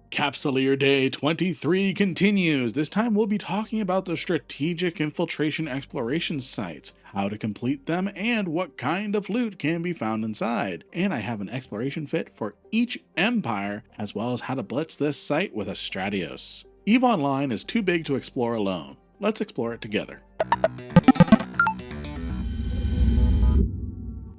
Capsuleer Day 23 continues. This time we'll be talking about the Strategic Infiltration exploration sites, how to complete them, and what kind of loot can be found inside. And I have an exploration fit for each empire, as well as how to blitz this site with a Stratios. EVE Online is too big to explore alone. Let's explore it together.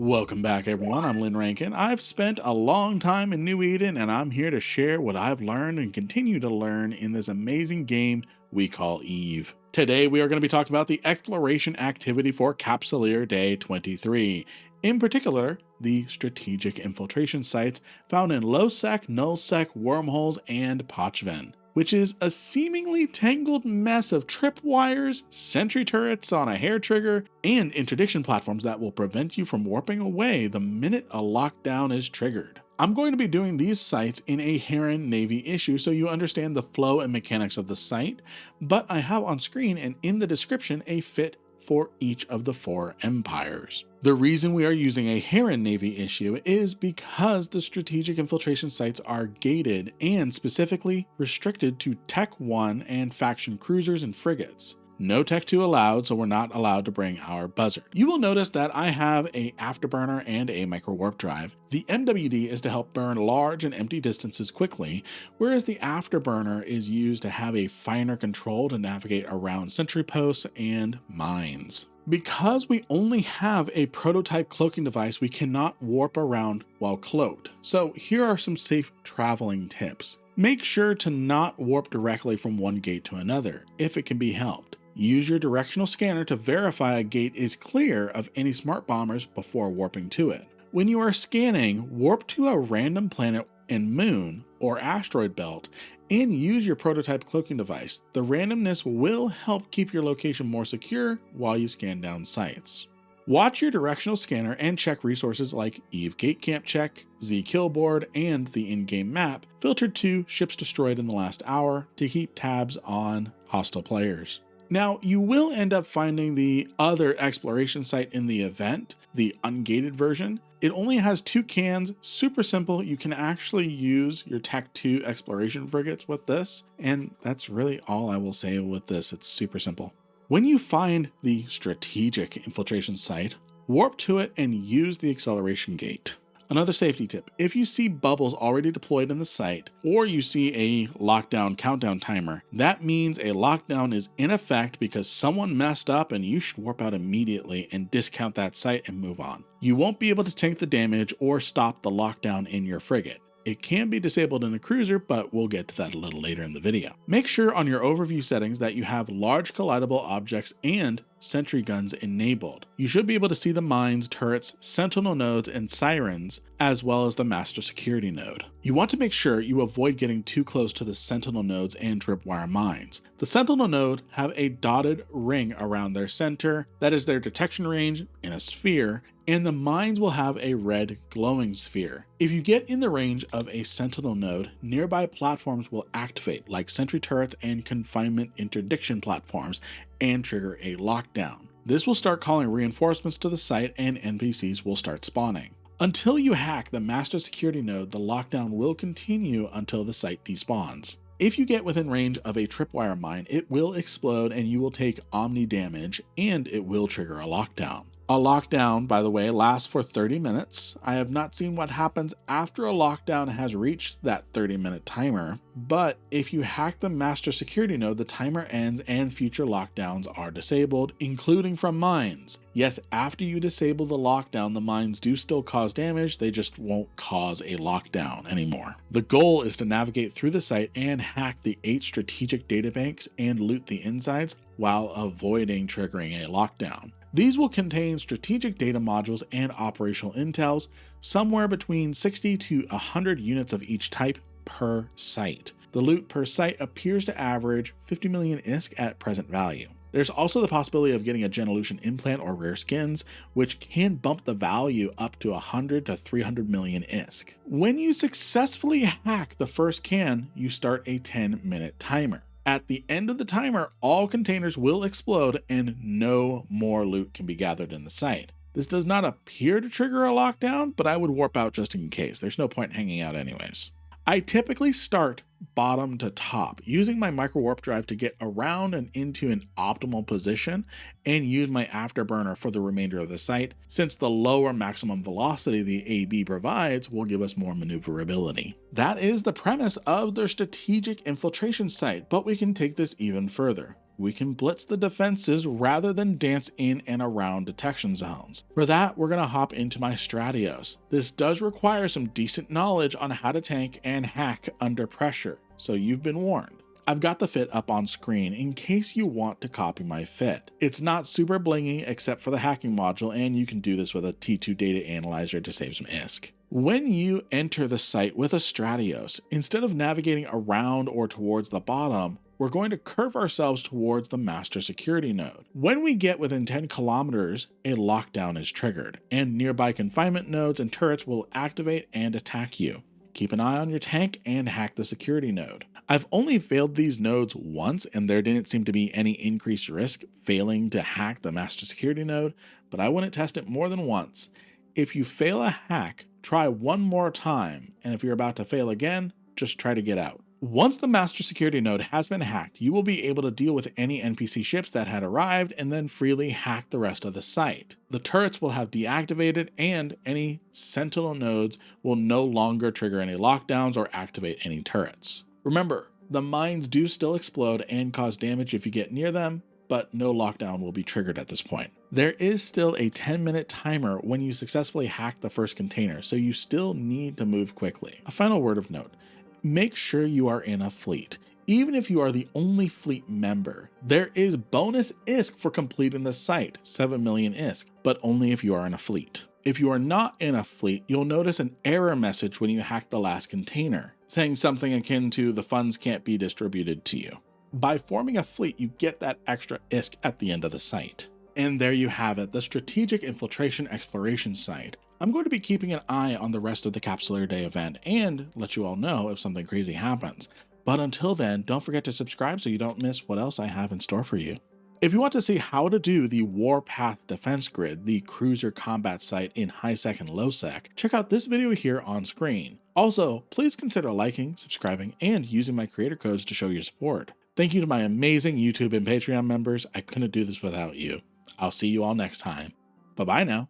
Welcome back, everyone. I'm Lynn Rankin. I've spent a long time in New Eden, and I'm here to share what I've learned and continue to learn in this amazing game we call EVE. Today, we are going to be talking about the exploration activity for Capsuleer Day 23. In particular, the strategic infiltration sites found in Lowsec, nullsec, wormholes, and Pochven, which is a seemingly tangled mess of tripwires, sentry turrets on a hair trigger, and interdiction platforms that will prevent you from warping away the minute a lockdown is triggered. I'm going to be doing these sites in a Heron Navy issue so you understand the flow and mechanics of the site, but I have on screen and in the description a fit for each of the 4 empires. The reason we are using a Heron Navy issue is because the strategic infiltration sites are gated and specifically restricted to Tech 1 and faction cruisers and frigates. No Tech 2 allowed, so we're not allowed to bring our buzzard. You will notice that I have a afterburner and a micro warp drive. The MWD is to help burn large and empty distances quickly, whereas the afterburner is used to have a finer control to navigate around sentry posts and mines. Because we only have a prototype cloaking device, we cannot warp around while cloaked. So here are some safe traveling tips. Make sure to not warp directly from one gate to another, if it can be helped. Use your directional scanner to verify a gate is clear of any smart bombers before warping to it. When you are scanning, warp to a random planet and moon or asteroid belt and use your prototype cloaking device. The randomness will help keep your location more secure while you scan down sites. Watch your directional scanner and check resources like EVE Gate Camp Check, Z Killboard, and the in-game map filtered to ships destroyed in the last hour to keep tabs on hostile players. Now, you will end up finding the other exploration site in the event, the ungated version. It only has 2 cans, super simple. You can actually use your Tech 2 exploration frigates with this, and that's really all I will say with this. It's super simple. When you find the strategic infiltration site, warp to it and use the acceleration gate. Another safety tip, if you see bubbles already deployed in the site, or you see a lockdown countdown timer, that means a lockdown is in effect because someone messed up and you should warp out immediately and discount that site and move on. You won't be able to tank the damage or stop the lockdown in your frigate. It can be disabled in a cruiser, but we'll get to that a little later in the video. Make sure on your overview settings that you have large collidable objects and sentry guns enabled. You should be able to see the mines, turrets, sentinel nodes, and sirens, as well as the master security node. You want to make sure you avoid getting too close to the sentinel nodes and tripwire mines. The sentinel node have a dotted ring around their center, that is their detection range in a sphere, and the mines will have a red glowing sphere. If you get in the range of a sentinel node, nearby platforms will activate like sentry turrets and confinement interdiction platforms and trigger a lockdown. This will start calling reinforcements to the site and NPCs will start spawning. Until you hack the master security node, the lockdown will continue until the site despawns. If you get within range of a tripwire mine, it will explode and you will take omni damage and it will trigger a lockdown. A lockdown, by the way, lasts for 30 minutes. I have not seen what happens after a lockdown has reached that 30-minute timer, but if you hack the master security node, the timer ends and future lockdowns are disabled, including from mines. Yes, after you disable the lockdown, the mines do still cause damage, they just won't cause a lockdown anymore. The goal is to navigate through the site and hack the 8 strategic databanks and loot the insides while avoiding triggering a lockdown. These will contain strategic data modules and operational intels, somewhere between 60 to 100 units of each type per site. The loot per site appears to average 50 million ISK at present value. There's also the possibility of getting a Genolution implant or rare skins, which can bump the value up to 100 to 300 million ISK. When you successfully hack the first can, you start a 10-minute timer. At the end of the timer, all containers will explode and no more loot can be gathered in the site. This does not appear to trigger a lockdown, but I would warp out just in case. There's no point hanging out anyways. I typically start bottom to top, using my micro warp drive to get around and into an optimal position, and use my afterburner for the remainder of the site, since the lower maximum velocity the AB provides will give us more maneuverability. That is the premise of their strategic infiltration site, but we can take this even further. We can blitz the defenses rather than dance in and around detection zones. For that, we're going to hop into my Stratios. This does require some decent knowledge on how to tank and hack under pressure, so you've been warned. I've got the fit up on screen in case you want to copy my fit. It's not super blingy except for the hacking module, and you can do this with a T2 data analyzer to save some ISK. When you enter the site with a Stratios, instead of navigating around or towards the bottom, we're going to curve ourselves towards the master security node. When we get within 10 kilometers, a lockdown is triggered, and nearby confinement nodes and turrets will activate and attack you. Keep an eye on your tank and hack the security node. I've only failed these nodes once, and there didn't seem to be any increased risk failing to hack the master security node, but I wouldn't test it more than once. If you fail a hack, try one more time, and if you're about to fail again, just try to get out. Once the master security node has been hacked, you will be able to deal with any NPC ships that had arrived and then freely hack the rest of the site. The turrets will have deactivated, and any sentinel nodes will no longer trigger any lockdowns or activate any turrets. Remember, the mines do still explode and cause damage if you get near them, but no lockdown will be triggered at this point. There is still a 10-minute timer when you successfully hack the first container, so you still need to move quickly. A final word of note. Make sure you are in a fleet. Even if you are the only fleet member, there is bonus ISK for completing the site, 7 million ISK, but only if you are in a fleet. If you are not in a fleet, you'll notice an error message when you hack the last container, saying something akin to the funds can't be distributed to you. By forming a fleet, you get that extra ISK at the end of the site. And there you have it, the Strategic Infiltration Exploration site. I'm going to be keeping an eye on the rest of the Capsular Day event and let you all know if something crazy happens. But until then, don't forget to subscribe so you don't miss what else I have in store for you. If you want to see how to do the Warpath Defense Grid, the cruiser combat site in HiSec and Lowsec, check out this video here on screen. Also, please consider liking, subscribing, and using my creator codes to show your support. Thank you to my amazing YouTube and Patreon members. I couldn't do this without you. I'll see you all next time. Bye-bye now.